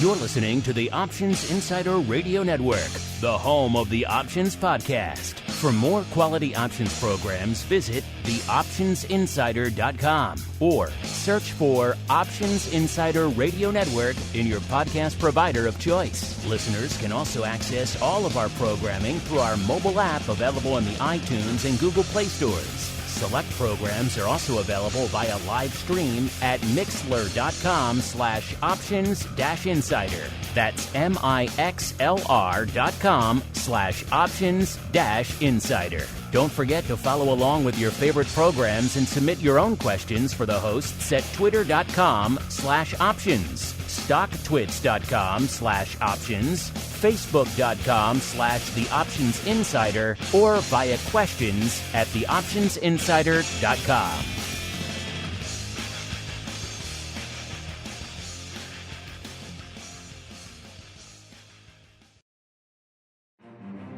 You're listening to the Options Insider Radio Network, the home of the Options Podcast. For more quality options programs, visit theoptionsinsider.com or search for Options Insider Radio Network in your podcast provider of choice. Listeners can also access all of our programming through our mobile app available in the iTunes and Google Play stores. Select programs are also available via live stream at mixlr.com/options-insider. That's mixlr.com/options-insider. Don't forget to follow along with your favorite programs and submit your own questions for the hosts at twitter.com/options, stocktwits.com/options, facebook.com/theoptionsinsider, or via questions at theoptionsinsider.com.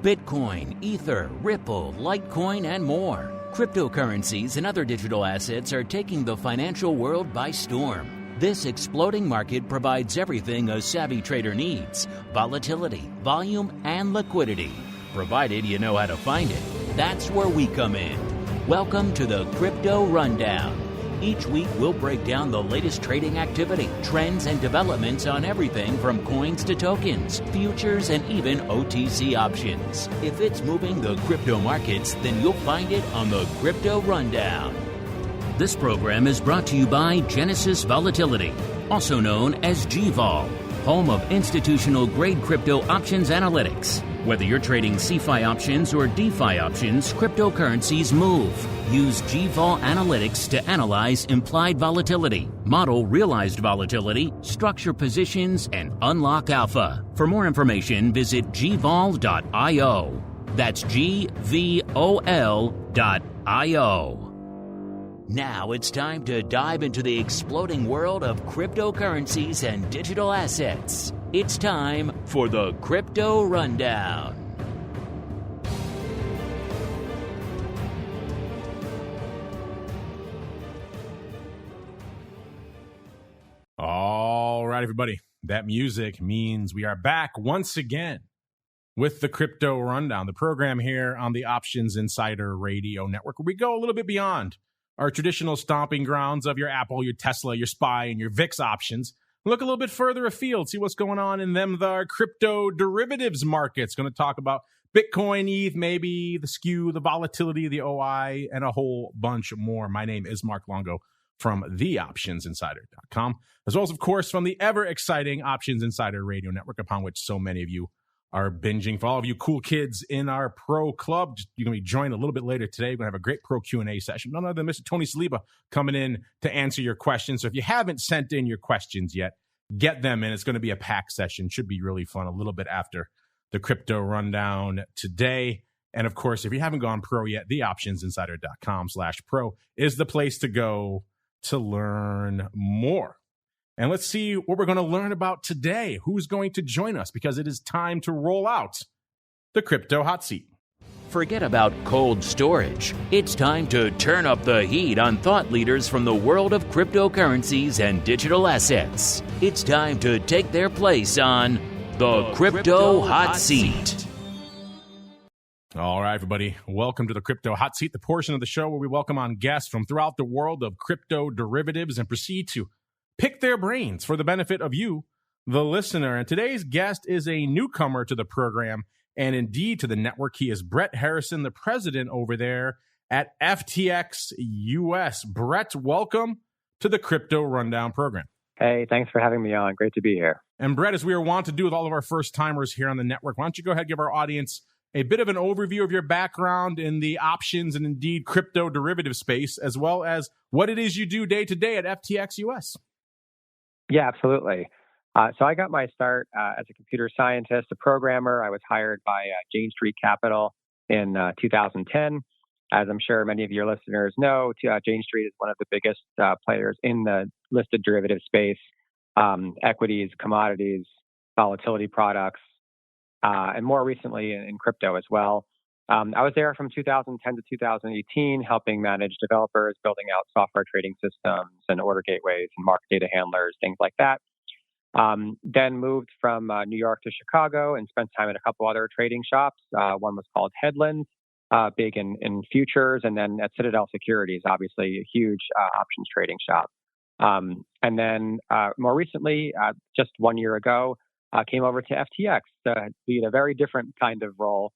Bitcoin, Ether, Ripple, Litecoin, and more. Cryptocurrencies and other digital assets are taking the financial world by storm. This exploding market provides everything a savvy trader needs: volatility, volume, and liquidity. Provided you know how to find it. That's where we come in. Welcome to the Crypto Rundown. Each week, we'll break down the latest trading activity, trends, and developments on everything from coins to tokens, futures, and even OTC options. If it's moving the crypto markets, then you'll find it on the Crypto Rundown. This program is brought to you by Genesis Volatility, also known as GVol, home of institutional-grade crypto options analytics. Whether you're trading CeFi options or DeFi options, cryptocurrencies move. Use GVol Analytics to analyze implied volatility, model realized volatility, structure positions, and unlock alpha. For more information, visit gvol.io. That's GVOL.io. Now it's time to dive into the exploding world of cryptocurrencies and digital assets. It's time for the Crypto Rundown. All right, everybody. That music means we are back once again with the Crypto Rundown, the program here on the Options Insider Radio Network, where we go a little bit beyond our traditional stomping grounds of your Apple, your Tesla, your SPY, and your VIX options. Look a little bit further afield, see what's going on in the crypto derivatives markets. Going to talk about Bitcoin, ETH, maybe the skew, the volatility, the OI, and a whole bunch more. My name is Mark Longo from theoptionsinsider.com, as well as, of course, from the ever-exciting Options Insider Radio Network, upon which so many of you are binging. For all of you cool kids in our pro club, you're going to be joined a little bit later today. We're going to have a great pro Q&A session. None other than Mr. Tony Saliba coming in to answer your questions. So if you haven't sent in your questions yet, get them in. It's going to be a packed session. Should be really fun a little bit after the Crypto Rundown today. And of course, if you haven't gone pro yet, theoptionsinsider.com/pro is the place to go to learn more. And let's see what we're going to learn about today. Who's going to join us? Because it is time to roll out the Crypto Hot Seat. Forget about cold storage. It's time to turn up the heat on thought leaders from the world of cryptocurrencies and digital assets. It's time to take their place on the Crypto Hot Seat. All right, everybody. Welcome to the Crypto Hot Seat, the portion of the show where we welcome on guests from throughout the world of crypto derivatives and proceed to pick their brains for the benefit of you, the listener. And today's guest is a newcomer to the program and indeed to the network. He is Brett Harrison, the president over there at FTX US. Brett, welcome to the Crypto Rundown program. Hey, thanks for having me on. Great to be here. And Brett, as we are wont to do with all of our first-timers here on the network, why don't you go ahead and give our audience a bit of an overview of your background in the options and indeed crypto derivative space, as well as what it is you do day to day at FTX US. Yeah, absolutely. So I got my start as a computer scientist, a programmer. I was hired by Jane Street Capital in 2010. As I'm sure many of your listeners know, Jane Street is one of the biggest players in the listed derivative space, equities, commodities, volatility products, and more recently in crypto as well. I was there from 2010 to 2018, helping manage developers, building out software trading systems and order gateways and market data handlers, things like that. Then moved from New York to Chicago and spent time at a couple other trading shops. One was called Headlands, big in futures, and then at Citadel Securities, obviously a huge options trading shop. And then more recently, just 1 year ago, came over to FTX to be in a very different kind of role,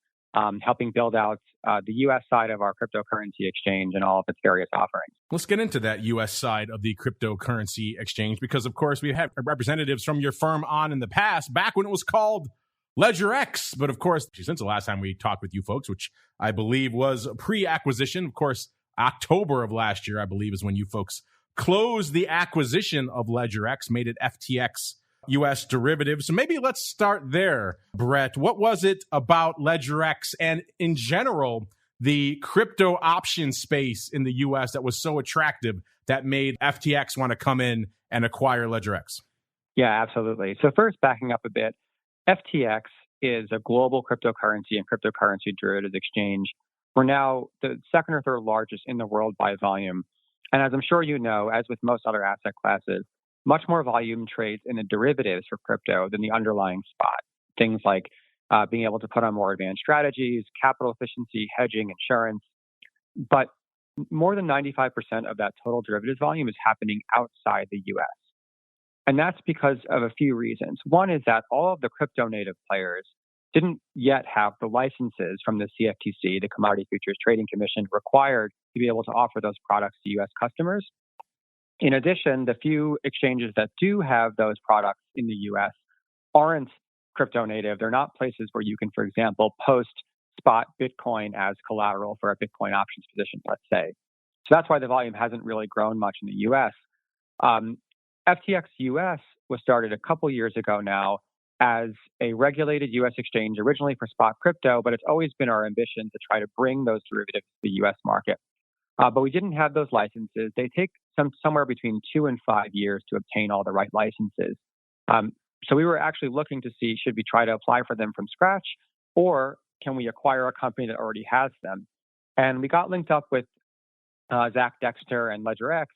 helping build out the U.S. side of our cryptocurrency exchange and all of its various offerings. Let's get into that U.S. side of the cryptocurrency exchange because, of course, we've had representatives from your firm on in the past, back when it was called LedgerX. But, of course, since the last time we talked with you folks, which I believe was pre-acquisition, of course, October of last year, I believe, is when you folks closed the acquisition of LedgerX, made it FTX U.S. derivatives. So maybe let's start there, Brett. What was it about LedgerX and in general, the crypto option space in the U.S. that was so attractive that made FTX want to come in and acquire LedgerX? Yeah, absolutely. So first, backing up a bit, FTX is a global cryptocurrency and cryptocurrency derivatives exchange. We're now the second or third largest in the world by volume. And as I'm sure you know, as with most other asset classes, much more volume trades in the derivatives for crypto than the underlying spot. Things like being able to put on more advanced strategies, capital efficiency, hedging, insurance. But more than 95% of that total derivatives volume is happening outside the US. And that's because of a few reasons. One is that all of the crypto native players didn't yet have the licenses from the CFTC, the Commodity Futures Trading Commission, required to be able to offer those products to US customers. In addition, the few exchanges that do have those products in the US aren't crypto native. They're not places where you can, for example, post spot Bitcoin as collateral for a Bitcoin options position, let's say. So that's why the volume hasn't really grown much in the US. FTX US was started a couple years ago now as a regulated US exchange, originally for spot crypto, but it's always been our ambition to try to bring those derivatives to the US market. But we didn't have those licenses. They take somewhere between 2 and 5 years to obtain all the right licenses. So we were actually looking to see, should we try to apply for them from scratch, or can we acquire a company that already has them? And we got linked up with Zach Dexter and LedgerX,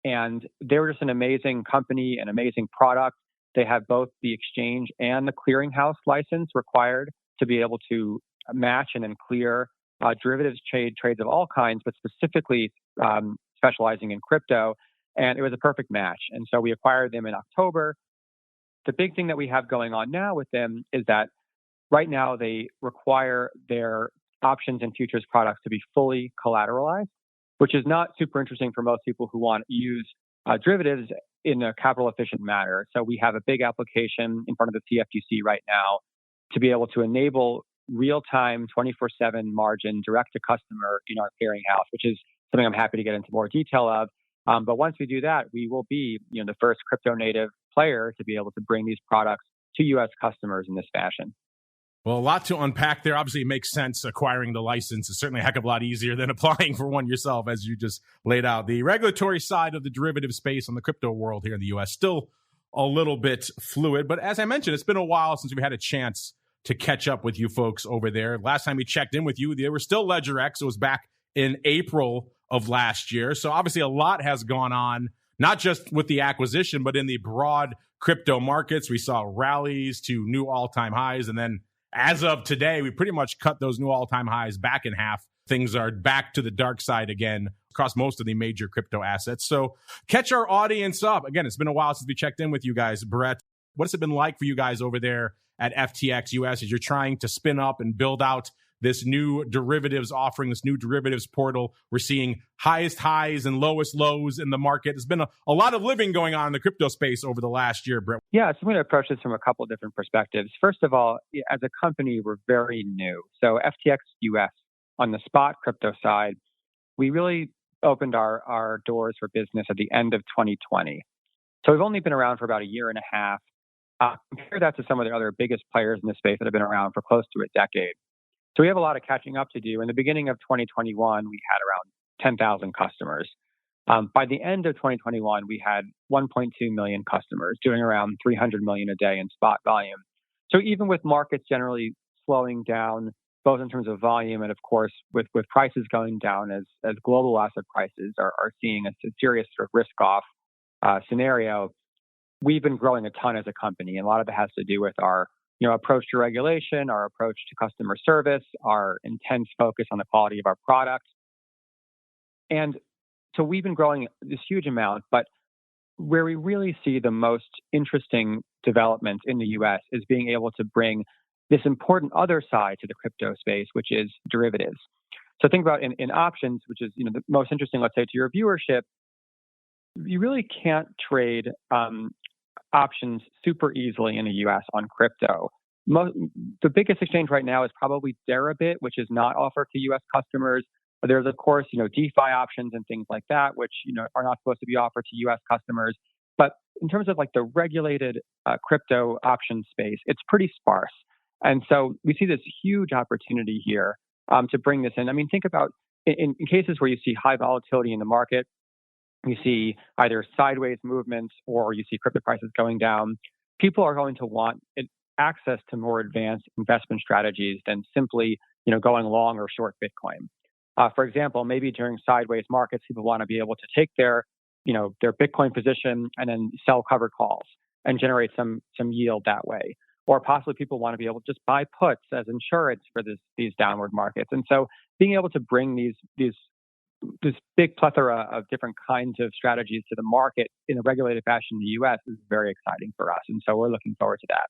and they were just an amazing company, an amazing product. They have both the exchange and the clearinghouse license required to be able to match and then clear derivatives trades of all kinds, but specifically specializing in crypto. And it was a perfect match. And so we acquired them in October. The big thing that we have going on now with them is that right now they require their options and futures products to be fully collateralized, which is not super interesting for most people who want to use derivatives in a capital efficient manner. So we have a big application in front of the CFTC right now to be able to enable real-time 24/7 margin direct to customer in our clearinghouse, which is something I'm happy to get into more detail of. But once we do that, we will be the first crypto native player to be able to bring these products to US customers in this fashion. Well, a lot to unpack there. Obviously, it makes sense. Acquiring the license is certainly a heck of a lot easier than applying for one yourself, as you just laid out. The regulatory side of the derivative space on the crypto world here in the U.S. still a little bit fluid. But as I mentioned, it's been a while since we had a chance to catch up with you folks over there. Last time we checked in with you, they were still LedgerX. It was back in April of last year. So obviously a lot has gone on, not just with the acquisition, but in the broad crypto markets. We saw rallies to new all-time highs. And then as of today, we pretty much cut those new all-time highs back in half. Things are back to the dark side again across most of the major crypto assets. So catch our audience up. Again, it's been a while since we checked in with you guys. Brett, what's it been like for you guys over there at FTX US as you're trying to spin up and build out this new derivatives offering, this new derivatives portal? We're seeing highest highs and lowest lows in the market. There's been a lot of living going on in the crypto space over the last year, Brett. Yeah, so I'm going to approach this from a couple of different perspectives. First of all, as a company, we're very new. So FTX US, on the spot crypto side, we really opened our doors for business at the end of 2020. So we've only been around for about a year and a half. Compare that to some of the other biggest players in the space that have been around for close to a decade. So we have a lot of catching up to do. In the beginning of 2021, we had around 10,000 customers. By the end of 2021, we had 1.2 million customers doing around 300 million a day in spot volume. So even with markets generally slowing down, both in terms of volume and, of course, with prices going down as global asset prices are seeing a serious sort of risk-off scenario, we've been growing a ton as a company, and a lot of it has to do with our approach to regulation, our approach to customer service, our intense focus on the quality of our product. And so we've been growing this huge amount, but where we really see the most interesting development in the US is being able to bring this important other side to the crypto space, which is derivatives. So think about in options, which is the most interesting, let's say, to your viewership, you really can't trade options super easily in the US on crypto. The biggest exchange right now is probably Deribit, which is not offered to US customers. But there's, of course, DeFi options and things like that, which are not supposed to be offered to US customers. But in terms of like the regulated crypto option space, it's pretty sparse. And so we see this huge opportunity here to bring this in. I mean, think about in cases where you see high volatility in the market, you see either sideways movements or you see crypto prices going down, people are going to want access to more advanced investment strategies than simply, going long or short Bitcoin. For example, maybe during sideways markets, people want to be able to take their Bitcoin position and then sell covered calls and generate some yield that way. Or possibly people want to be able to just buy puts as insurance for these downward markets. And so being able to bring this big plethora of different kinds of strategies to the market in a regulated fashion in the US is very exciting for us. And so we're looking forward to that.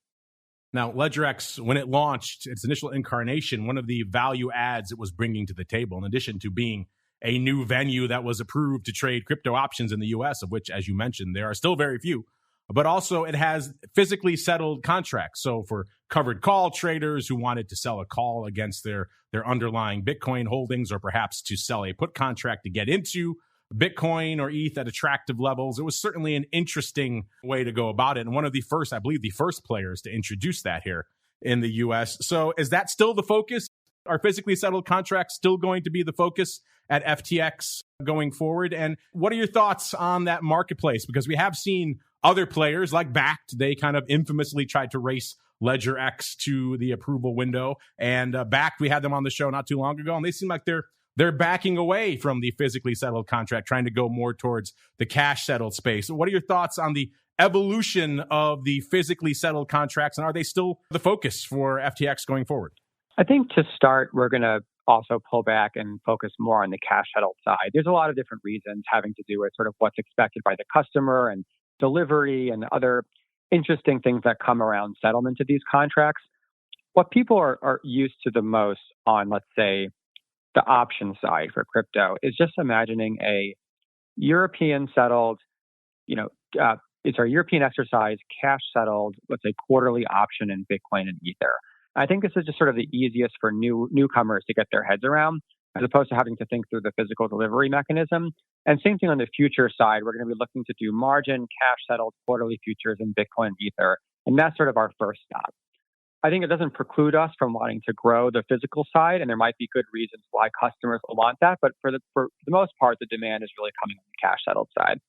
Now, LedgerX, when it launched its initial incarnation, one of the value adds it was bringing to the table, in addition to being a new venue that was approved to trade crypto options in the US, of which, as you mentioned, there are still very few, but also it has physically settled contracts. So for covered call traders who wanted to sell a call against their underlying Bitcoin holdings, or perhaps to sell a put contract to get into Bitcoin or ETH at attractive levels, it was certainly an interesting way to go about it. And one of the first, I believe, the first players to introduce that here in the US. So is that still the focus? Are physically settled contracts still going to be the focus at FTX going forward? And what are your thoughts on that marketplace? Because we have seen other players like Bakkt, they kind of infamously tried to race LedgerX to the approval window. And Bakkt, we had them on the show not too long ago, and they seem like they're backing away from the physically settled contract, trying to go more towards the cash settled space. So what are your thoughts on the evolution of the physically settled contracts, and are they still the focus for FTX going forward? I think to start, we're going to also pull back and focus more on the cash settled side. There's a lot of different reasons having to do with sort of what's expected by the customer and delivery and other interesting things that come around settlement of these contracts. What people are used to the most on, let's say, the option side for crypto is just imagining a European settled, it's our European exercise, cash settled, let's say quarterly option in Bitcoin and Ether. I think this is just sort of the easiest for newcomers to get their heads around, as opposed to having to think through the physical delivery mechanism. And same thing on the future side, we're going to be looking to do margin, cash settled quarterly futures in Bitcoin and Ether. And that's sort of our first stop. I think it doesn't preclude us from wanting to grow the physical side, and there might be good reasons why customers will want that. But for the most part, the demand is really coming on the cash settled side.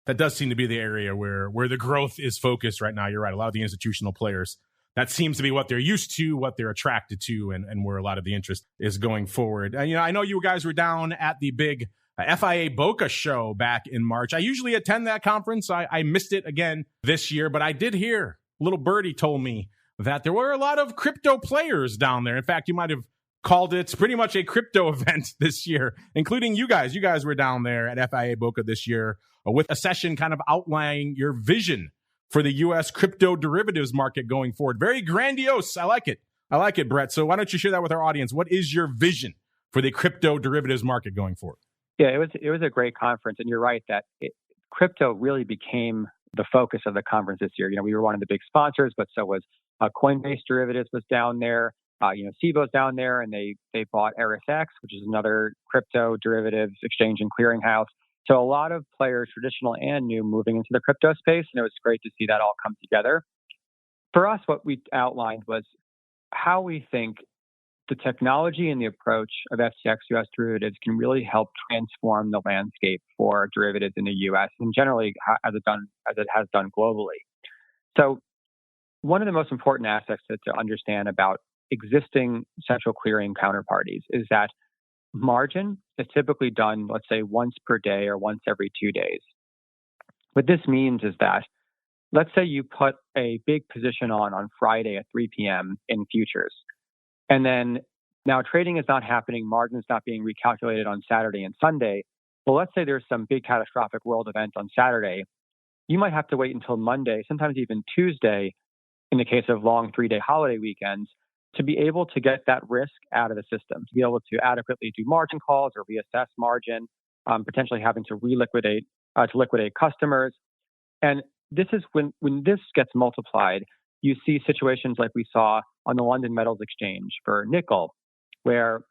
That does seem to be the area where the growth is focused right now. You're right. A lot of the institutional players, that seems to be what they're used to, what they're attracted to, and where a lot of the interest is going forward. And, I know you guys were down at the big FIA Boca show back in March. I usually attend that conference. I missed it again this year, but I did hear, little birdie told me that there were a lot of crypto players down there. In fact, you might have called it pretty much a crypto event this year, including you guys. You guys were down there at FIA Boca this year with a session kind of outlining your vision for the U.S. crypto derivatives market going forward. Very grandiose. I like it, Brett. So why don't you share that with our audience? What is your vision for the crypto derivatives market going forward? Yeah, it was a great conference. And you're right that crypto really became the focus of the conference this year. We were one of the big sponsors, but so was Coinbase Derivatives was down there. Cbo's down there, and they bought LedgerX, which is another crypto derivatives exchange and clearinghouse. So a lot of players, traditional and new, moving into the crypto space, and it was great to see that all come together. For us, what we outlined was how we think the technology and the approach of FTX US derivatives can really help transform the landscape for derivatives in the US and generally as it has done globally. So one of the most important aspects to understand about existing central clearing counterparties is that margin is typically done, let's say, once per day or once every 2 days. What this means is that let's say you put a big position on Friday at 3 p.m. in futures, and then now trading is not happening, margins not being recalculated on Saturday and Sunday. Well, let's say there's some big catastrophic world event on Saturday. You might have to wait until Monday, sometimes even Tuesday, in the case of long 3-day holiday weekends, to be able to get that risk out of the system, to be able to adequately do margin calls or reassess margin, potentially having to liquidate customers. And this is when this gets multiplied, you see situations like we saw on the London Metals Exchange for nickel, where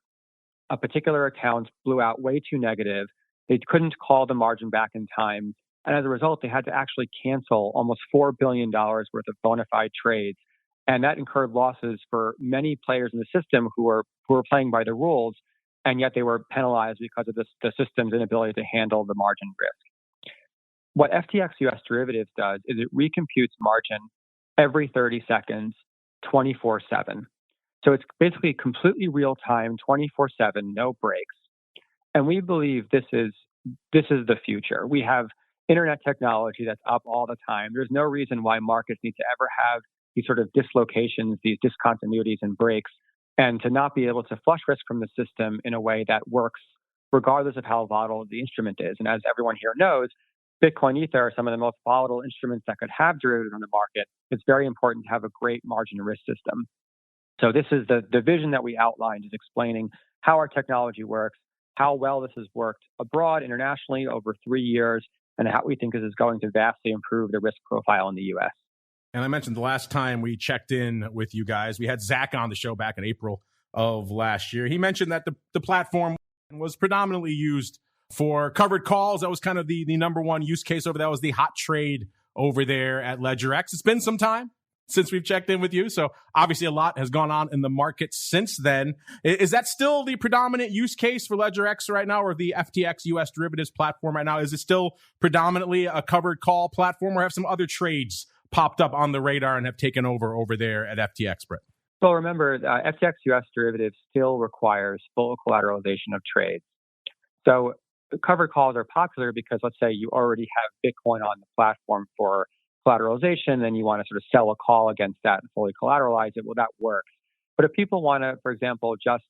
a particular account blew out way too negative. They couldn't call the margin back in time. And as a result, they had to actually cancel almost $4 billion worth of bona fide trades. And that incurred losses for many players in the system who were playing by the rules, and yet they were penalized because of the system's inability to handle the margin risk. What FTX US derivatives does is it recomputes margin every 30 seconds, 24/7. So it's basically completely real time, 24/7, no breaks. And we believe this is the future. We have internet technology that's up all the time. There's no reason why markets need to ever have these sort of dislocations, these discontinuities and breaks, and to not be able to flush risk from the system in a way that works regardless of how volatile the instrument is. And as everyone here knows, Bitcoin, Ether are some of the most volatile instruments that could have derivatives on the market. It's very important to have a great margin risk system. So this is the vision that we outlined, is explaining how our technology works, how well this has worked abroad, internationally over 3 years, and how we think this is going to vastly improve the risk profile in the U.S. And I mentioned the last time we checked in with you guys, we had Zach on the show back in April of last year. He mentioned that the platform was predominantly used for covered calls. That was kind of the number one use case over there. That was the hot trade over there at LedgerX. It's been some time since we've checked in with you. So obviously a lot has gone on in the market since then. Is that still the predominant use case for LedgerX right now, or the FTX US derivatives platform right now? Is it still predominantly a covered call platform, or have some other trades popped up on the radar and have taken over there at FTX, Brett? Well, remember, FTX US derivatives still requires full collateralization of trades. So covered calls are popular because, let's say you already have Bitcoin on the platform for collateralization, and you want to sort of sell a call against that and fully collateralize it. Well, that works. But if people want to, for example, just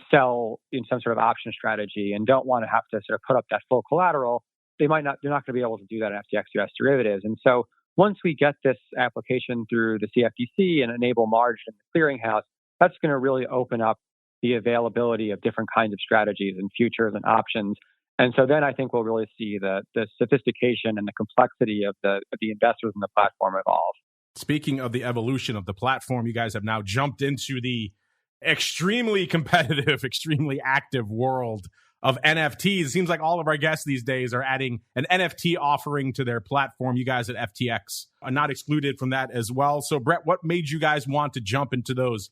sell in some sort of option strategy and don't want to have to sort of put up that full collateral, they're not going to be able to do that in FTX US derivatives. And so once we get this application through the CFTC and enable margin in the clearinghouse, that's going to really open up the availability of different kinds of strategies and futures and options. And so then I think we'll really see the sophistication and the complexity of the investors in the platform evolve. Speaking of the evolution of the platform, you guys have now jumped into the extremely competitive, extremely active world of NFTs. It seems like all of our guests these days are adding an NFT offering to their platform. You guys at FTX are not excluded from that as well. So, Brett, what made you guys want to jump into those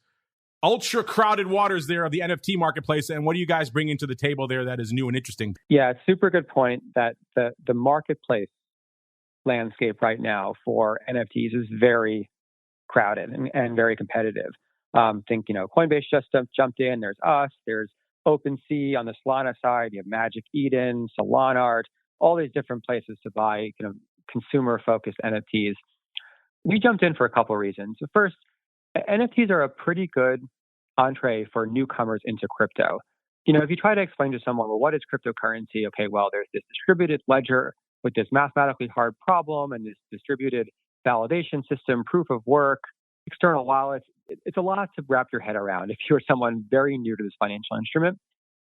ultra crowded waters there of the NFT marketplace, and what are you guys bringing to the table there that is new and interesting? Yeah, it's super good point that the marketplace landscape right now for NFTs is very crowded and very competitive. Coinbase just jumped in. There's us. There's OpenSea on the Solana side. You have Magic Eden, Solana Art, all these different places to buy consumer-focused NFTs. We jumped in for a couple of reasons. First, NFTs are a pretty good entree for newcomers into crypto. If you try to explain to someone, well, what is cryptocurrency? Okay, well, there's this distributed ledger with this mathematically hard problem and this distributed validation system, proof of work, external wallets. It's a lot to wrap your head around if you're someone very new to this financial instrument.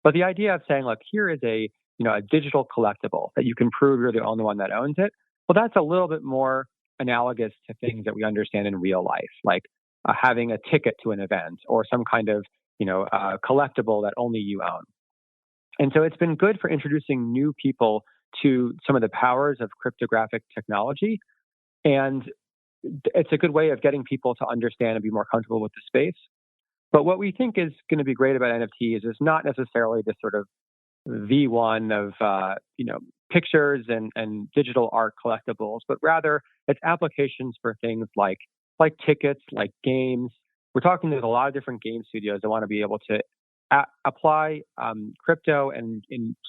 But the idea of saying, look, here is a digital collectible that you can prove you're the only one that owns it, well, that's a little bit more analogous to things that we understand in real life, like having a ticket to an event or some kind of collectible that only you own. And so it's been good for introducing new people to some of the powers of cryptographic technology. And it's a good way of getting people to understand and be more comfortable with the space. But what we think is going to be great about NFTs is not necessarily this sort of V1 of pictures and digital art collectibles, but rather it's applications for things like tickets, like games. We're talking to a lot of different game studios that want to be able to apply crypto and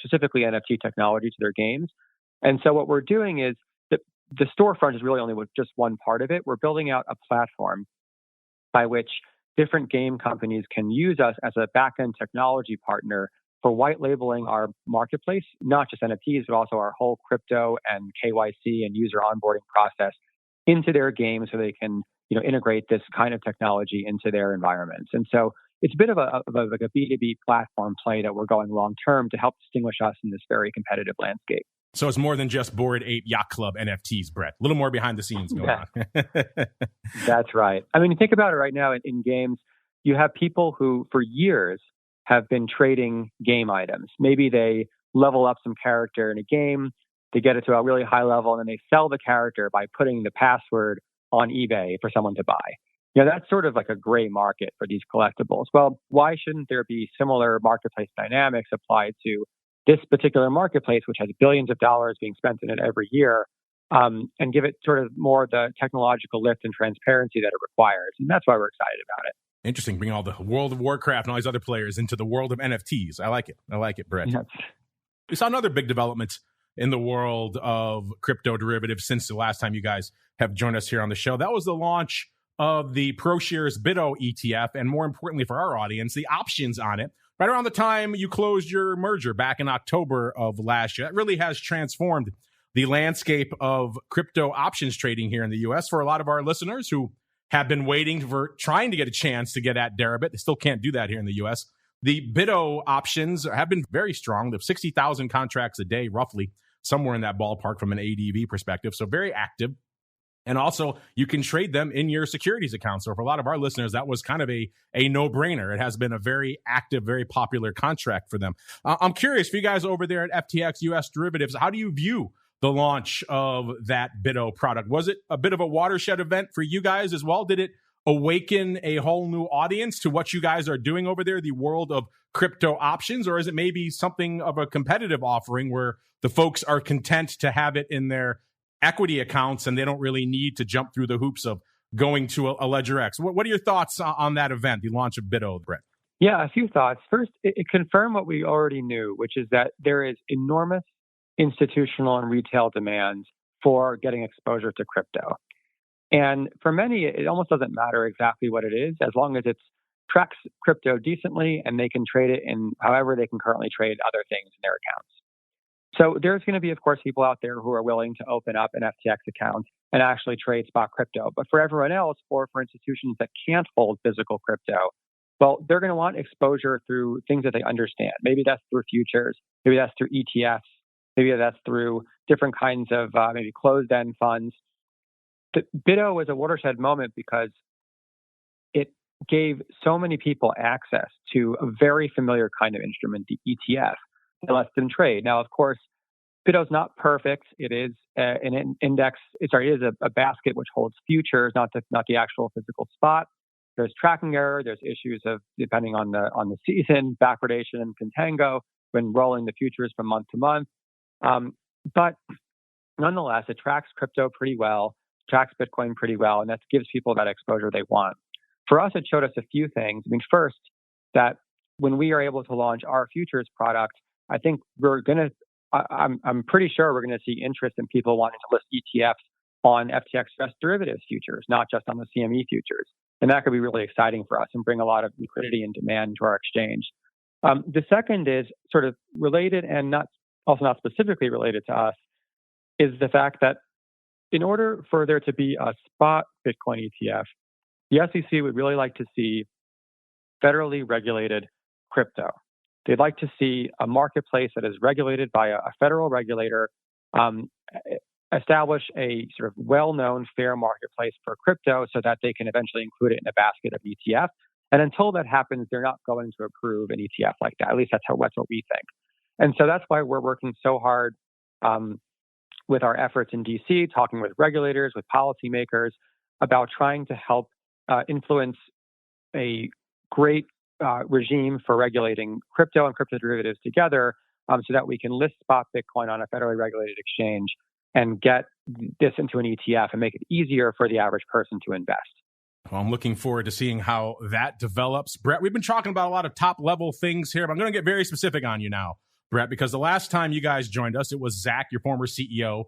specifically NFT technology to their games. And so what we're doing is the storefront is really only just one part of it. We're building out a platform by which different game companies can use us as a back-end technology partner for white labeling our marketplace, not just NFTs, but also our whole crypto and KYC and user onboarding process into their game so they can integrate this kind of technology into their environments. And so it's a bit of like a B2B platform play that we're going long-term to help distinguish us in this very competitive landscape. So it's more than just Bored Ape Yacht Club NFTs, Brett. A little more behind the scenes going on. That's right. I mean, think about it right now in games. You have people who, for years, have been trading game items. Maybe they level up some character in a game, they get it to a really high level, and then they sell the character by putting the password on eBay for someone to buy. That's sort of like a gray market for these collectibles. Well, why shouldn't there be similar marketplace dynamics applied to this particular marketplace, which has billions of dollars being spent in it every year, and give it sort of more the technological lift and transparency that it requires? And that's why we're excited about it. Interesting. Bring all the World of Warcraft and all these other players into the world of NFTs. I like it, Brett. Yes. We saw another big development in the world of crypto derivatives since the last time you guys have joined us here on the show. That was the launch of the ProShares BITO ETF, and more importantly for our audience, the options on it. Right around the time you closed your merger back in October of last year. That really has transformed the landscape of crypto options trading here in the U.S. for a lot of our listeners who have been trying to get a chance to get at Deribit. They still can't do that here in the U.S. The BITO options have been very strong. They have 60,000 contracts a day, roughly, somewhere in that ballpark from an ADV perspective. So very active. And also, you can trade them in your securities account. So for a lot of our listeners, that was kind of a no-brainer. It has been a very active, very popular contract for them. I'm curious, for you guys over there at FTX US Derivatives, how do you view the launch of that BITO product? Was it a bit of a watershed event for you guys as well? Did it awaken a whole new audience to what you guys are doing over there, the world of crypto options? Or is it maybe something of a competitive offering where the folks are content to have it in their equity accounts and they don't really need to jump through the hoops of going to a LedgerX? What are your thoughts on that event, the launch of BITO, Brett? Yeah, a few thoughts. First, it confirmed what we already knew, which is that there is enormous institutional and retail demand for getting exposure to crypto. And for many, it almost doesn't matter exactly what it is, as long as it tracks crypto decently and they can trade it in however they can currently trade other things in their accounts. So there's going to be, of course, people out there who are willing to open up an FTX account and actually trade spot crypto. But for everyone else, or for institutions that can't hold physical crypto, well, they're going to want exposure through things that they understand. Maybe that's through futures. Maybe that's through ETFs. Maybe that's through different kinds of maybe closed-end funds. The BITO was a watershed moment because it gave so many people access to a very familiar kind of instrument, the ETF, that lets them trade. Now, of course, BITO is not perfect. It is an index. It is a basket which holds futures, not the actual physical spot. There's tracking error. There's issues of, depending on the season, backwardation and contango when rolling the futures from month to month. But nonetheless, it tracks crypto pretty well, tracks Bitcoin pretty well, and that gives people that exposure they want. For us, it showed us a few things. I mean, first, that when we are able to launch our futures product, I think I'm pretty sure we're going to see interest in people wanting to list ETFs on FTX US derivatives futures, not just on the CME futures. And that could be really exciting for us and bring a lot of liquidity and demand to our exchange. The second is sort of related and not specifically related to us, is the fact that in order for there to be a spot Bitcoin ETF, the SEC would really like to see federally regulated crypto. They'd like to see a marketplace that is regulated by a federal regulator, establish a sort of well-known fair marketplace for crypto so that they can eventually include it in a basket of ETF. And until that happens, they're not going to approve an ETF like that. At least that's what we think. And so that's why we're working so hard with our efforts in DC, talking with regulators, with policymakers, about trying to help influence a great regime for regulating crypto and crypto derivatives together so that we can list spot Bitcoin on a federally regulated exchange and get this into an ETF and make it easier for the average person to invest. Well, I'm looking forward to seeing how that develops. Brett, we've been talking about a lot of top-level things here, but I'm going to get very specific on you now. Brett, because the last time you guys joined us, it was Zach, your former CEO,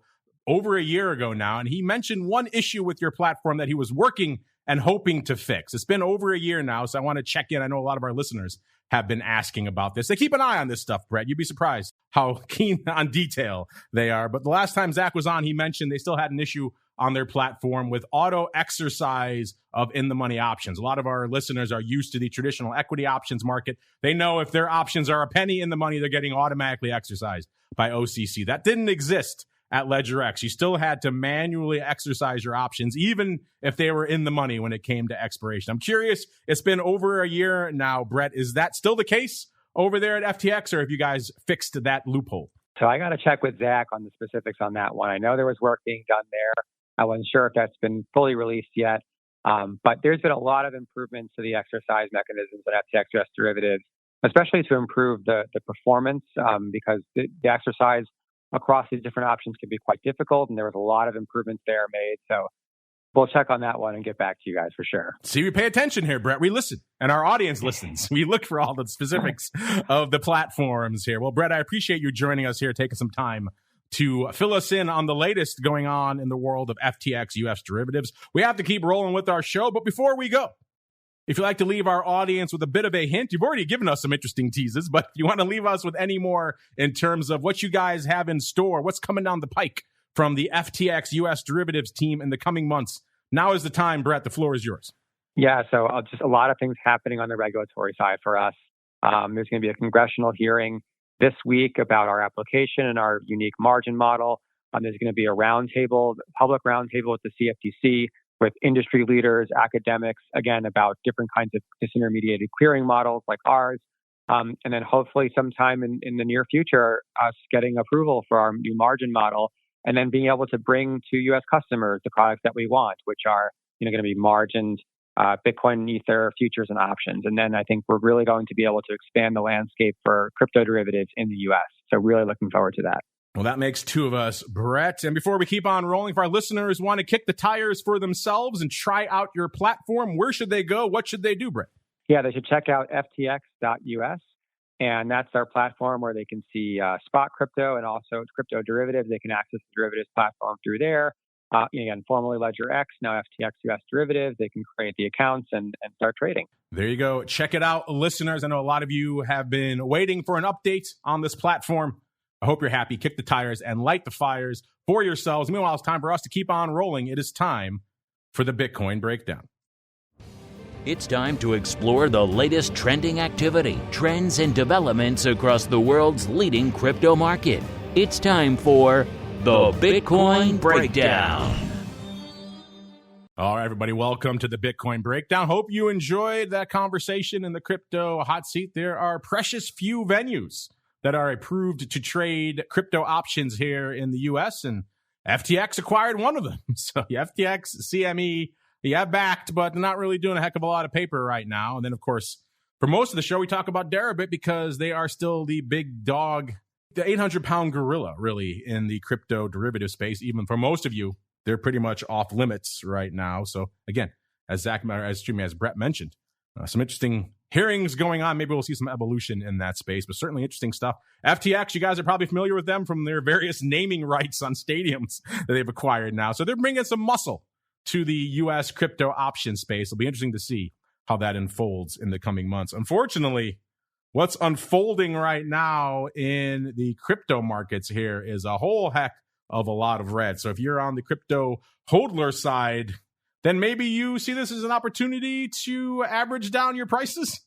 over a year ago now, and he mentioned one issue with your platform that he was working and hoping to fix. It's been over a year now, so I want to check in. I know a lot of our listeners have been asking about this. They keep an eye on this stuff, Brett. You'd be surprised how keen on detail they are. But the last time Zach was on, he mentioned they still had an issue on their platform with auto exercise of in-the-money options. A lot of our listeners are used to the traditional equity options market. They know if their options are a penny in the money, they're getting automatically exercised by OCC. That didn't exist at LedgerX. You still had to manually exercise your options, even if they were in the money when it came to expiration. I'm curious, it's been over a year now, Brett. Is that still the case over there at FTX, or have you guys fixed that loophole? So I got to check with Zach on the specifics on that one. I know there was work being done there. I wasn't sure if that's been fully released yet, but there's been a lot of improvements to the exercise mechanisms at FTX US derivatives, especially to improve the performance, because the exercise across these different options can be quite difficult, and there was a lot of improvements there made. So we'll check on that one and get back to you guys for sure. See, we pay attention here, Brett. We listen, and our audience listens. We look for all the specifics of the platforms here. Well, Brett, I appreciate you joining us here, taking some time to fill us in on the latest going on in the world of FTX US derivatives. We have to keep rolling with our show, but before we go, if you'd like to leave our audience with a bit of a hint, you've already given us some interesting teases, but if you want to leave us with any more in terms of what you guys have in store, what's coming down the pike from the FTX US derivatives team in the coming months, now is the time, Brett. The floor is yours. Yeah, so just a lot of things happening on the regulatory side for us. There's going to be a congressional hearing this week about our application and our unique margin model. There's going to be a roundtable, public roundtable with the CFTC, with industry leaders, academics, again, about different kinds of disintermediated clearing models like ours. And then hopefully sometime in the near future, us getting approval for our new margin model, and then being able to bring to U.S. customers the products that we want, which are going to be margined Bitcoin, Ether, futures, and options. And then I think we're really going to be able to expand the landscape for crypto derivatives in the U.S. So really looking forward to that. Well, that makes two of us, Brett. And before we keep on rolling, if our listeners want to kick the tires for themselves and try out your platform, where should they go? What should they do, Brett? Yeah, they should check out ftx.us. And that's our platform where they can see spot crypto and also crypto derivatives. They can access the derivatives platform through there. Again, formerly LedgerX, now FTX US derivatives. They can create the accounts and start trading. There you go. Check it out, listeners. I know a lot of you have been waiting for an update on this platform. I hope you're happy. Kick the tires and light the fires for yourselves. Meanwhile, it's time for us to keep on rolling. It is time for the Bitcoin Breakdown. It's time to explore the latest trending activity, trends, and developments across the world's leading crypto market. It's time for the Bitcoin Breakdown. All right, everybody, welcome to the Bitcoin Breakdown. Hope you enjoyed that conversation in the crypto hot seat. There are precious few venues that are approved to trade crypto options here in the U.S., and FTX acquired one of them. So FTX, CME, backed, but they're not really doing a heck of a lot of paper right now. And then, of course, for most of the show, we talk about Deribit because they are still the big dog, the 800-pound gorilla, really, in the crypto derivative space. Even for most of you, they're pretty much off limits right now. So, again, as Brett mentioned, some interesting hearings going on. Maybe we'll see some evolution in that space, but certainly interesting stuff. FTX, you guys are probably familiar with them from their various naming rights on stadiums that they've acquired now. So they're bringing some muscle to the U.S. crypto option space. It'll be interesting to see how that unfolds in the coming months. Unfortunately, what's unfolding right now in the crypto markets here is a whole heck of a lot of red. So if you're on the crypto hodler side, then maybe you see this as an opportunity to average down your prices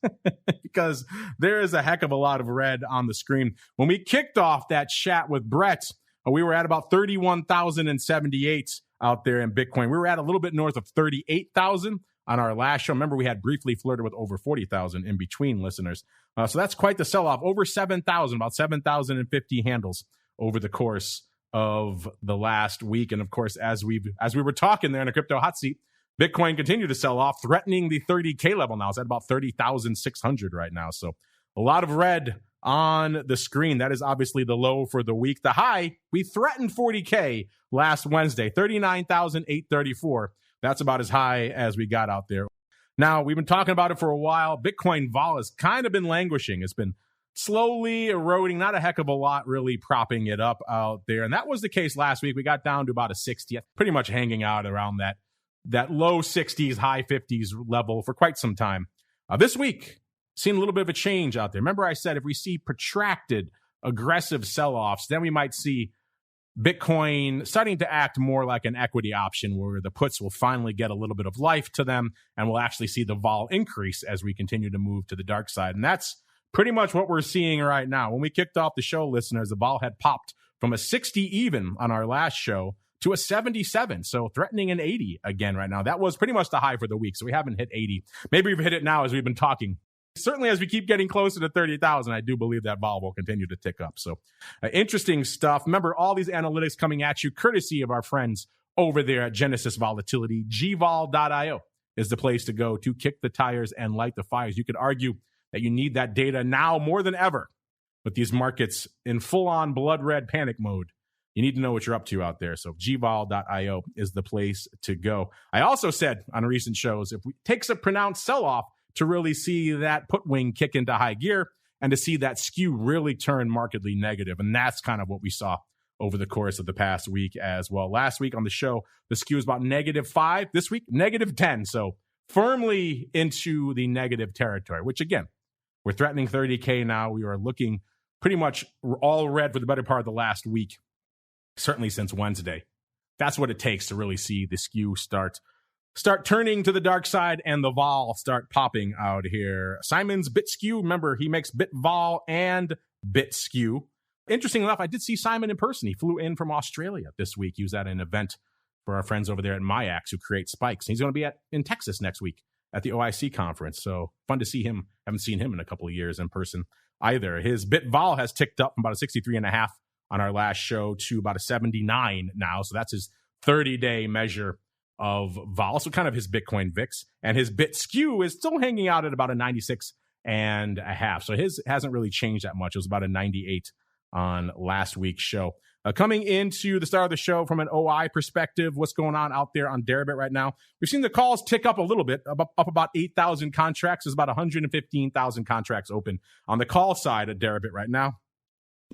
because there is a heck of a lot of red on the screen. When we kicked off that chat with Brett, we were at about 31,078 out there in Bitcoin. We were at a little bit north of 38,000 on our last show. Remember, we had briefly flirted with over 40,000 in between, listeners. So that's quite the sell-off. Over 7,000, about 7,050 handles over the course of the last week. And of course, as we were talking there in a crypto hot seat, Bitcoin continued to sell off, threatening the 30K level now. It's at about 30,600 right now. So a lot of red on the screen. That is obviously the low for the week. The high, we threatened 40K last Wednesday, 39,834. That's about as high as we got out there. Now, we've been talking about it for a while. Bitcoin vol has kind of been languishing. It's been slowly eroding, not a heck of a lot really propping it up out there. And that was the case last week. We got down to about a 60, pretty much hanging out around that low 60s, high 50s level for quite some time. This week, seen a little bit of a change out there. Remember I said if we see protracted, aggressive sell-offs, then we might see Bitcoin starting to act more like an equity option where the puts will finally get a little bit of life to them and we'll actually see the vol increase as we continue to move to the dark side. And that's pretty much what we're seeing right now. When we kicked off the show, listeners, the vol had popped from a 60 even on our last show to a 77. So threatening an 80 again right now. That was pretty much the high for the week. So we haven't hit 80. Maybe we've hit it now as we've been talking. Certainly, as we keep getting closer to 30,000, I do believe that vol will continue to tick up. So interesting stuff. Remember, all these analytics coming at you courtesy of our friends over there at Genesis Volatility. gvol.io is the place to go to kick the tires and light the fires. You could argue that you need that data now more than ever with these markets in full-on blood red panic mode. You need to know what you're up to out there. So gvol.io is the place to go. I also said on recent shows, if it takes a pronounced sell-off to really see that put wing kick into high gear and to see that skew really turn markedly negative. And that's kind of what we saw over the course of the past week as well. Last week on the show, the skew was about -5. This week, -10. So firmly into the negative territory, which again, we're threatening 30K now. We are looking pretty much all red for the better part of the last week, certainly since Wednesday. That's what it takes to really see the skew start turning to the dark side and the vol start popping out here. Simon's Bit Skew, remember, he makes Bit Vol and Bit Skew. Interesting enough, I did see Simon in person. He flew in from Australia this week. He was at an event for our friends over there at MyAx who create spikes. He's going to be in Texas next week at the OIC conference. So fun to see him. Haven't seen him in a couple of years in person either. His Bit Vol has ticked up from about a 63.5 on our last show to about a 79 now. So that's his 30-day measure of vol, so kind of his Bitcoin VIX, and his Bit Skew is still hanging out at about a 96.5. So his hasn't really changed that much. It was about a 98 on last week's show. Coming into the start of the show from an OI perspective, what's going on out there on Deribit right now? We've seen the calls tick up a little bit, up about 8,000 contracts. There's about 115,000 contracts open on the call side of Deribit right now.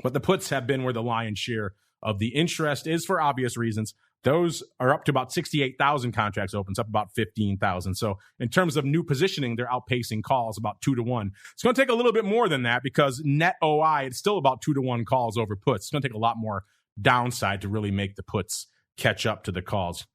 But the puts have been where the lion's share of the interest is for obvious reasons. Those are up to about 68,000 contracts opens, up about 15,000. So in terms of new positioning, they're outpacing calls about 2-to-1. It's going to take a little bit more than that because net OI, it's still about 2-to-1 calls over puts. It's going to take a lot more downside to really make the puts catch up to the calls.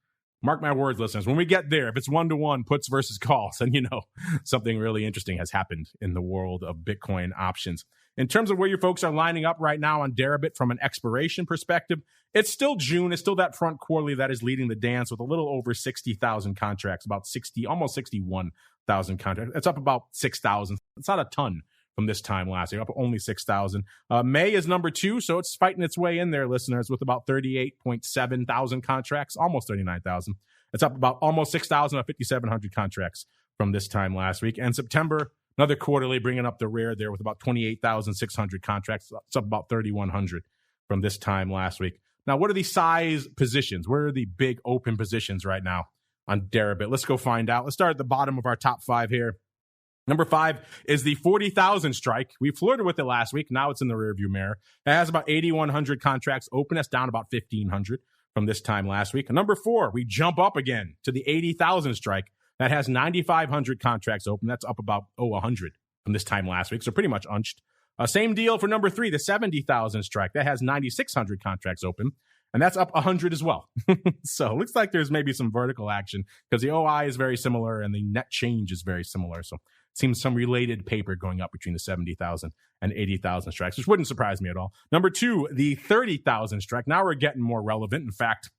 Mark my words, listeners, when we get there, if it's 1-to-1 puts versus calls, then you know something really interesting has happened in the world of Bitcoin options. In terms of where your folks are lining up right now on Deribit from an expiration perspective, it's still June. It's still that front quarterly that is leading the dance with a little over 60,000 contracts, about 60, almost 61,000 contracts. It's up about 6,000. It's not a ton from this time last year, up only 6,000. May is number 2, so it's fighting its way in there, listeners, with about 38.7 thousand contracts, almost 39,000. It's up about almost 6,000 or 5,700 contracts from this time last week. And September, another quarterly, bringing up the rear there with about 28,600 contracts. It's up about 3,100 from this time last week. Now, what are the size positions? Where are the big open positions right now on Deribit? Let's go find out. Let's start at the bottom of our top 5 here. Number 5 is the 40,000 strike. We flirted with it last week. Now it's in the rearview mirror. It has about 8,100 contracts open. That's down about 1,500 from this time last week. And number 4, we jump up again to the 80,000 strike. That has 9,500 contracts open. That's up about 100 from this time last week. So pretty much unched. Same deal for number 3, the 70,000 strike. That has 9,600 contracts open. And that's up 100 as well. So it looks like there's maybe some vertical action because the OI is very similar and the net change is very similar. So it seems some related paper going up between the 70,000 and 80,000 strikes, which wouldn't surprise me at all. Number 2, the 30,000 strike. Now we're getting more relevant. In fact,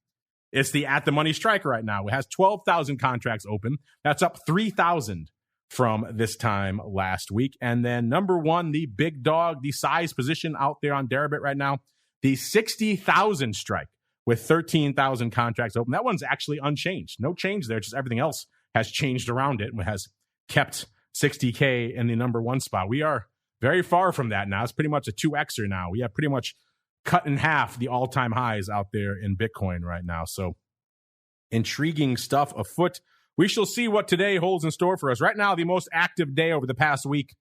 it's the at the money strike right now. It has 12,000 contracts open. That's up 3,000 from this time last week. And then number 1, the big dog, the size position out there on Deribit right now, the 60,000 strike with 13,000 contracts open. That one's actually unchanged. No change there. Just everything else has changed around it and has kept 60K in the number 1 spot. We are very far from that now. It's pretty much a 2Xer now. We have pretty much cut in half the all-time highs out there in Bitcoin right now. So intriguing stuff afoot. We shall see what today holds in store for us. Right now, the most active day over the past week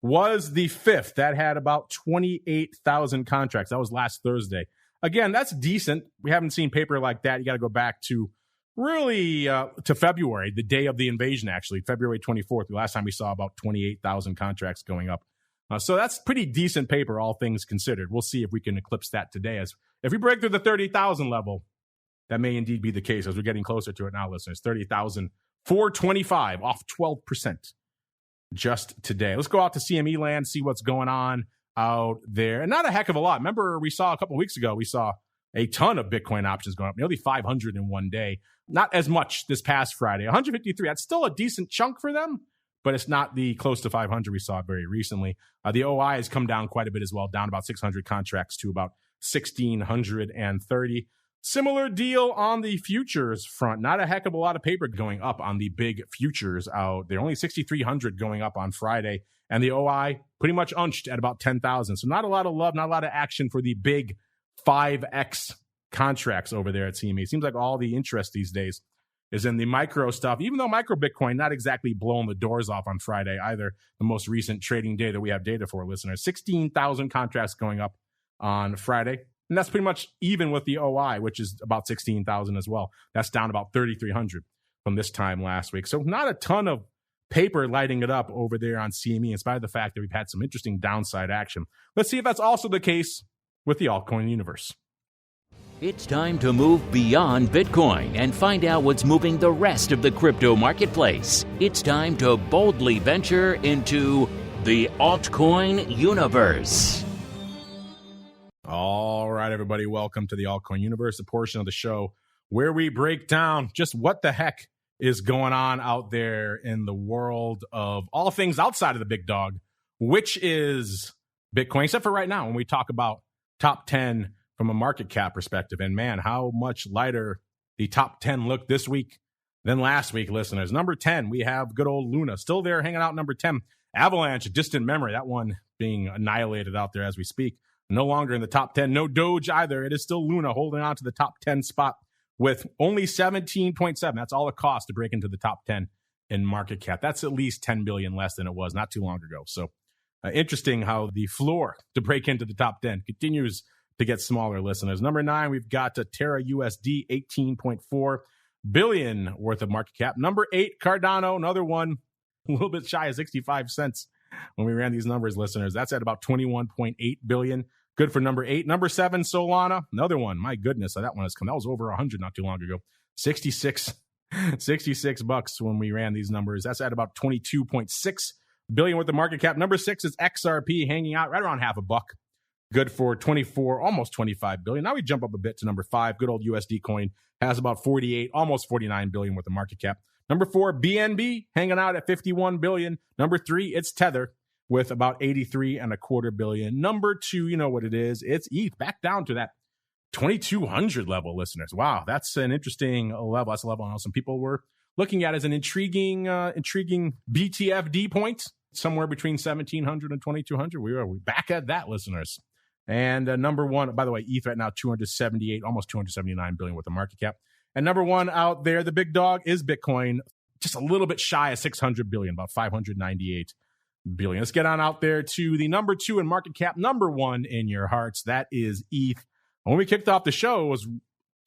was the 5th. That had about 28,000 contracts. That was last Thursday. Again, that's decent. We haven't seen paper like that. You got to go back to really to February, the day of the invasion, actually, February 24th. The last time we saw about 28,000 contracts going up. So that's pretty decent paper, all things considered. We'll see if we can eclipse that today. As if we break through the 30,000 level, that may indeed be the case as we're getting closer to it now, listeners. 30,425, off 12% just today. Let's go out to CME land, see what's going on out there. And not a heck of a lot. Remember, we saw a couple of weeks ago, we saw a ton of Bitcoin options going up, nearly 500 in one day. Not as much this past Friday. 153, that's still a decent chunk for them, but it's not the close to 500 we saw very recently. The OI has come down quite a bit as well, down about 600 contracts to about 1,630. Similar deal on the futures front. Not a heck of a lot of paper going up on the big futures out there. Only 6,300 going up on Friday. And the OI pretty much unched at about 10,000. So not a lot of love, not a lot of action for the big 5X contracts over there at CME. It seems like all the interest these days is in the micro stuff, even though micro Bitcoin not exactly blowing the doors off on Friday either, the most recent trading day that we have data for, listeners. 16,000 contracts going up on Friday. And that's pretty much even with the OI, which is about 16,000 as well. That's down about 3,300 from this time last week. So not a ton of paper lighting it up over there on CME, in spite of the fact that we've had some interesting downside action. Let's see if that's also the case with the altcoin universe. It's time to move beyond Bitcoin and find out what's moving the rest of the crypto marketplace. It's time to boldly venture into the altcoin universe. All right, everybody, welcome to the altcoin universe, the portion of the show where we break down just what the heck is going on out there in the world of all things outside of the big dog, which is Bitcoin, except for right now when we talk about top 10 from a market cap perspective. And man, how much lighter the top 10 look this week than last week, listeners. Number 10, we have good old Luna, still there hanging out. Number 10, Avalanche, a distant memory, that one being annihilated out there as we speak. No longer in the top 10. No Doge either. It is still Luna holding on to the top 10 spot with only 17.7. That's all it costs to break into the top 10 in market cap. That's at least 10 billion less than it was not too long ago. So interesting how the floor to break into the top 10 continues to get smaller, listeners. Number 9, we've got Terra USD, 18.4 billion worth of market cap. Number 8, Cardano, another one, a little bit shy of 65 cents when we ran these numbers, listeners. That's at about 21.8 billion. Good for number 8. Number 7, Solana, another one. My goodness, that one has come. That was over 100 not too long ago. 66 bucks when we ran these numbers. That's at about 22.6 billion worth of market cap. Number 6 is XRP, hanging out right around half a buck. Good for 24, almost 25 billion. Now we jump up a bit to number 5. Good old USD coin has about 48, almost 49 billion worth of market cap. Number 4, BNB, hanging out at 51 billion. Number 3, it's Tether with about 83.25 billion. Number 2, you know what it is. It's ETH, back down to that 2,200 level, listeners. Wow, that's an interesting level. That's a level I know some people were looking at as an intriguing BTFD point, somewhere between 1,700 and 2,200. We're back at that, listeners. And number 1, by the way, ETH right now, 278, almost 279 billion with the market cap. And number 1 out there, the big dog, is Bitcoin, just a little bit shy of 600 billion, about 598 billion. Let's get on out there to the number 2 in market cap, number 1 in your hearts. That is ETH. When we kicked off the show, it was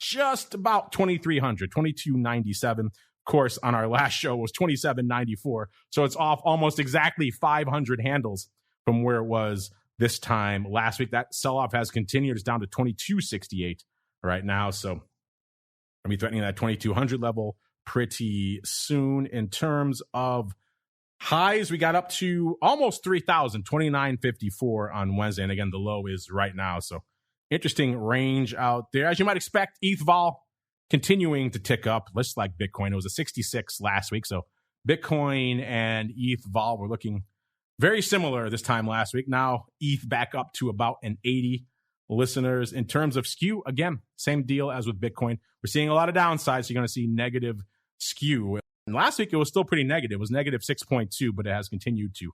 just about 2,300, 2,297. Of course, on our last show, it was 2,794. So it's off almost exactly 500 handles from where it was this time last week. That sell-off has continued. It's down to 2,268 right now. So I'll be threatening that 2,200 level pretty soon. In terms of highs, we got up to almost 3,000, 2,954 on Wednesday. And again, the low is right now. So interesting range out there. As you might expect, ETH vol continuing to tick up, just like Bitcoin. It was a 66 last week. So Bitcoin and ETH vol were looking very similar this time last week. Now ETH back up to about an 80, listeners. In terms of skew, again, same deal as with Bitcoin. We're seeing a lot of downsides. So you're going to see negative skew. And last week, it was still pretty negative. It was negative 6.2, but it has continued to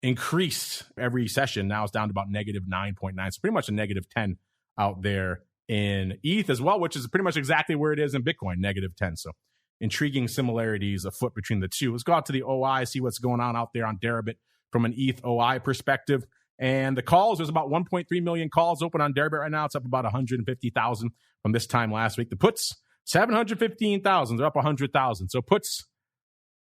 increase every session. Now it's down to about negative 9.9. So pretty much a negative 10 out there in ETH as well, which is pretty much exactly where it is in Bitcoin, negative 10. So intriguing similarities afoot between the two. Let's go out to the OI, see what's going on out there on Deribit. from an ETH OI perspective. And the calls, there's about 1.3 million calls open on Deribit right now. It's up about 150,000 from this time last week. The puts, 715,000. They're up 100,000. So puts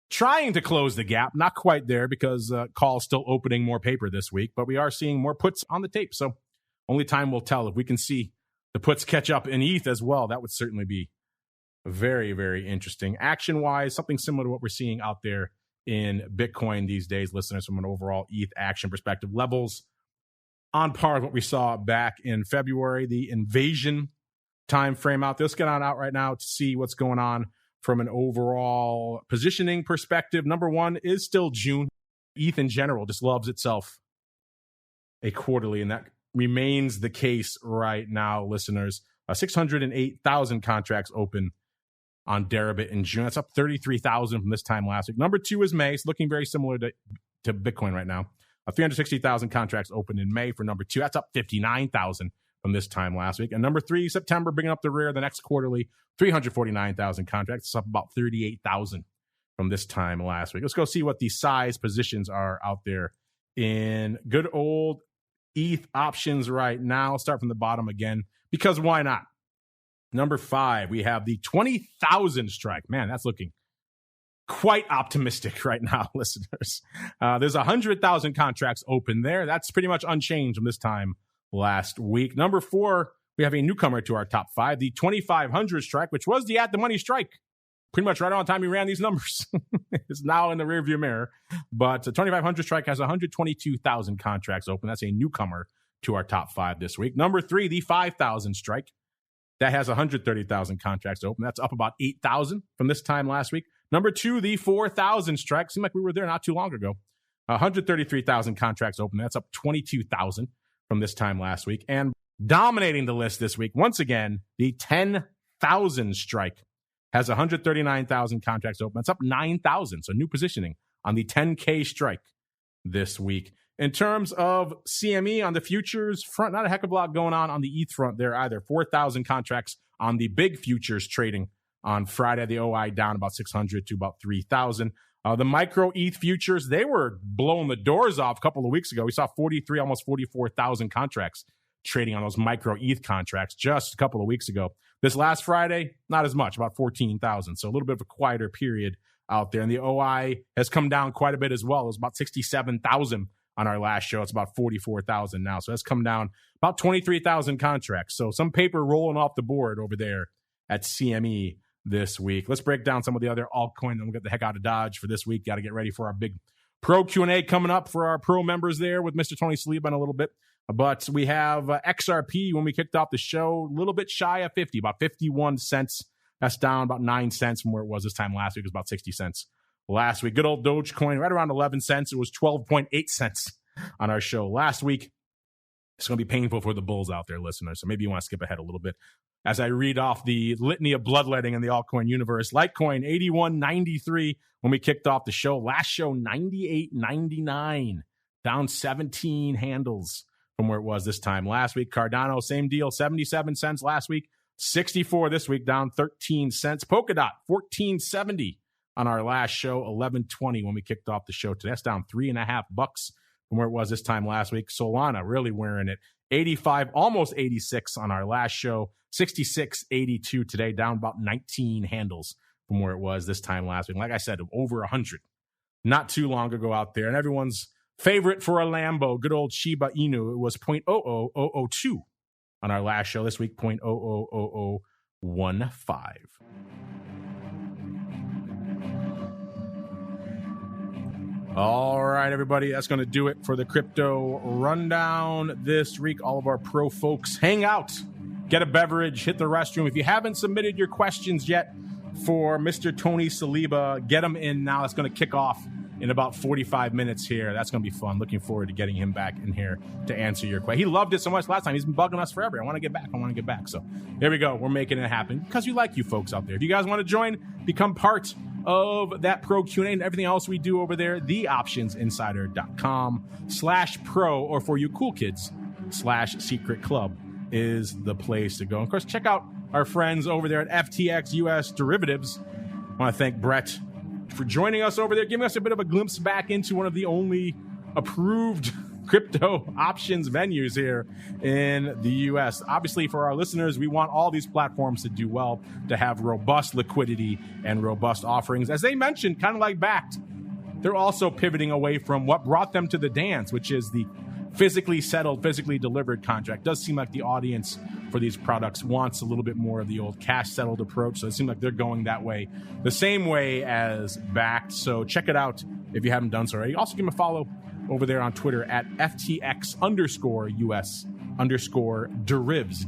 trying to close the gap. Not quite there because calls still opening more paper this week. But we are seeing more puts on the tape. So only time will tell. If we can see the puts catch up in ETH as well, that would certainly be very, very interesting. Action-wise, something similar to what we're seeing out there in Bitcoin these days, listeners, from an overall ETH action perspective. Levels on par with what we saw back in February, the invasion time frame out there. Let's get on out right now to see what's going on from an overall positioning perspective. Number one is still June. ETH in general just loves itself a quarterly, and that remains the case right now, listeners. 608,000 contracts open on Deribit in June. That's up 33,000 from this time last week. Number two is May. It's looking very similar to Bitcoin right now. 360,000 contracts open in May for number two. That's up 59,000 from this time last week. And number three, September, bringing up the rear, the next quarterly, 349,000 contracts. It's up about 38,000 from this time last week. Let's go see what the size positions are out there in good old ETH options right now. I'll start from the bottom again, because why not? Number five, we have the 20,000 strike. Man, that's looking quite optimistic right now, listeners. There's 100,000 contracts open there. That's pretty much unchanged from this time last week. Number four, we have a newcomer to our top five, the 2,500 strike, which was the at-the-money strike. Pretty much right on time we ran these numbers. It's now in the rearview mirror. But the 2,500 strike has 122,000 contracts open. That's a newcomer to our top five this week. Number three, the 5,000 strike. That has 130,000 contracts open. That's up about 8,000 from this time last week. Number two, the 4,000 strike. Seemed like we were there not too long ago. 133,000 contracts open. That's up 22,000 from this time last week. And dominating the list this week, once again, the 10,000 strike has 139,000 contracts open. That's up 9,000. So new positioning on the 10K strike this week. In terms of CME on the futures front, not a heck of a lot going on the ETH front there either. 4,000 contracts on the big futures trading on Friday. The OI down about 600 to about 3,000. The micro ETH futures, they were blowing the doors off a couple of weeks ago. We saw 43, almost 44,000 contracts trading on those micro ETH contracts just a couple of weeks ago. This last Friday, not as much, about 14,000. So a little bit of a quieter period out there. And the OI has come down quite a bit as well. It was about 67,000 on our last show. It's about 44,000 now. So that's come down about 23,000 contracts. So some paper rolling off the board over there at CME this week. Let's break down some of the other altcoin. Then we'll get the heck out of Dodge for this week. Got to get ready for our big pro Q&A coming up for our pro members there with Mr. Tony Saliba in a little bit. But we have XRP when we kicked off the show, a little bit shy of 50, about 51 cents. That's down about 9 cents from where it was this time last week. It was about 60 cents last week. Good old Dogecoin, right around 11 cents. It was 12.8 cents on our show last week. It's going to be painful for the bulls out there, listeners. So maybe you want to skip ahead a little bit as I read off the litany of bloodletting in the altcoin universe. Litecoin, 81.93 when we kicked off the show. Last show, 98.99, down 17 handles from where it was this time last week. Cardano, same deal, 77 cents last week, 64 this week, down 13 cents. Polkadot, 14.70 on our last show, 11.20 when we kicked off the show today. That's down $3.50 from where it was this time last week. Solana really wearing it, 85, almost 86 on our last show, 66.82 today, down about 19 handles from where it was this time last week. Like I said, over 100 not too long ago out there. And everyone's favorite for a Lambo, good old Shiba Inu, it was 0.00002 on our last show. This week, 0.00015. All right, everybody, that's going to do it for the crypto rundown this week. All of our pro folks, hang out, get a beverage, hit the restroom. If you haven't submitted your questions yet for Mr. Tony Saliba, get them in now. It's going to kick off in about 45 minutes here. That's going to be fun. Looking forward to getting him back in here to answer your question. He loved it so much last time. He's been bugging us forever. I want to get back. So here we go. We're making it happen because we like you folks out there. If you guys want to join, become part of that pro Q&A and everything else we do over there, theoptionsinsider.com/pro, or for you cool kids, /secret club is the place to go. And of course, check out our friends over there at FTX US Derivatives. I want to thank Brett for joining us over there, giving us a bit of a glimpse back into one of the only approved crypto options venues here in the U.S. Obviously, for our listeners, we want all these platforms to do well, to have robust liquidity and robust offerings. As they mentioned, kind of like Bakkt, they're also pivoting away from what brought them to the dance, which is the physically settled, physically delivered contract. Does seem like the audience for these products wants a little bit more of the old cash settled approach. So it seems like they're going that way, the same way as Bakkt. So check it out if you haven't done so already. Also give them a follow over there on Twitter at FTX_US_derivs, DERIVS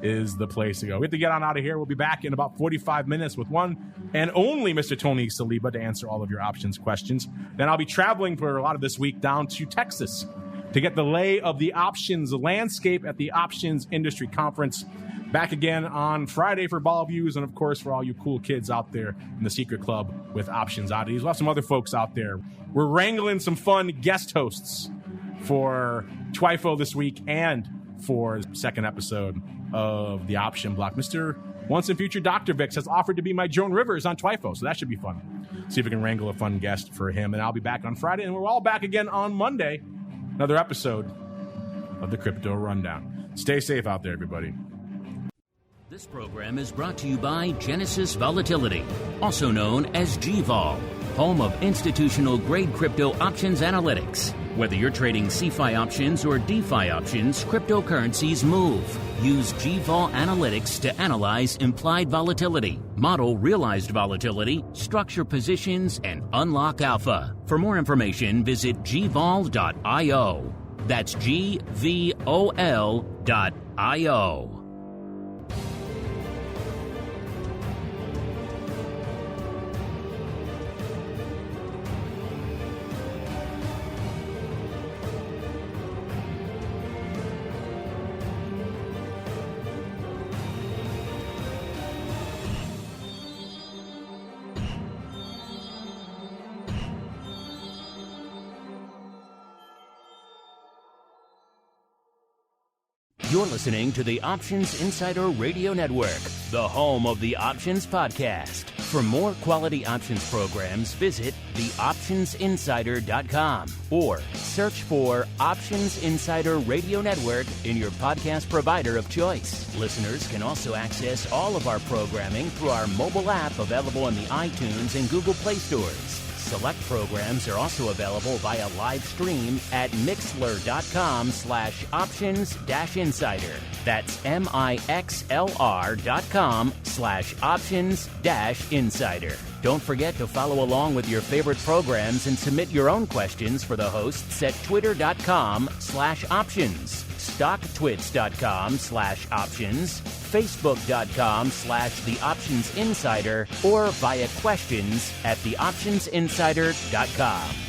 is the place to go. We have to get on out of here. We'll be back in about 45 minutes with one and only Mr. Tony Saliba to answer all of your options questions. Then I'll be traveling for a lot of this week down to Texas to get the lay of the options landscape at the Options Industry Conference. Back again on Friday for Ball Views, and of course for all you cool kids out there in the Secret Club with Options Oddities. We'll have some other folks out there. We're wrangling some fun guest hosts for TWIFO this week and for the second episode of the Option Block. Mr. Once and Future Dr. Vix has offered to be my Joan Rivers on TWIFO, so that should be fun. See if we can wrangle a fun guest for him, and I'll be back on Friday, and we're all back again on Monday. Another episode of the Crypto Rundown. Stay safe out there, everybody. This program is brought to you by Genesis Volatility, also known as GVol, home of institutional-grade crypto options analytics. Whether you're trading CeFi options or DeFi options, cryptocurrencies move. Use GVol Analytics to analyze implied volatility, model realized volatility, structure positions, and unlock alpha. For more information, visit gvol.io. That's GVOL.io. You're listening to the Options Insider Radio Network, the home of the Options Podcast. For more quality options programs, visit theoptionsinsider.com or search for Options Insider Radio Network in your podcast provider of choice. Listeners can also access all of our programming through our mobile app available in the iTunes and Google Play stores. Select programs are also available via live stream at mixlr.com/options-insider. That's mixlr.com/options-insider. Don't forget to follow along with your favorite programs and submit your own questions for the hosts at twitter.com/options, stocktwits.com/options, facebook.com/theoptionsinsider, or via questions at theoptionsinsider.com.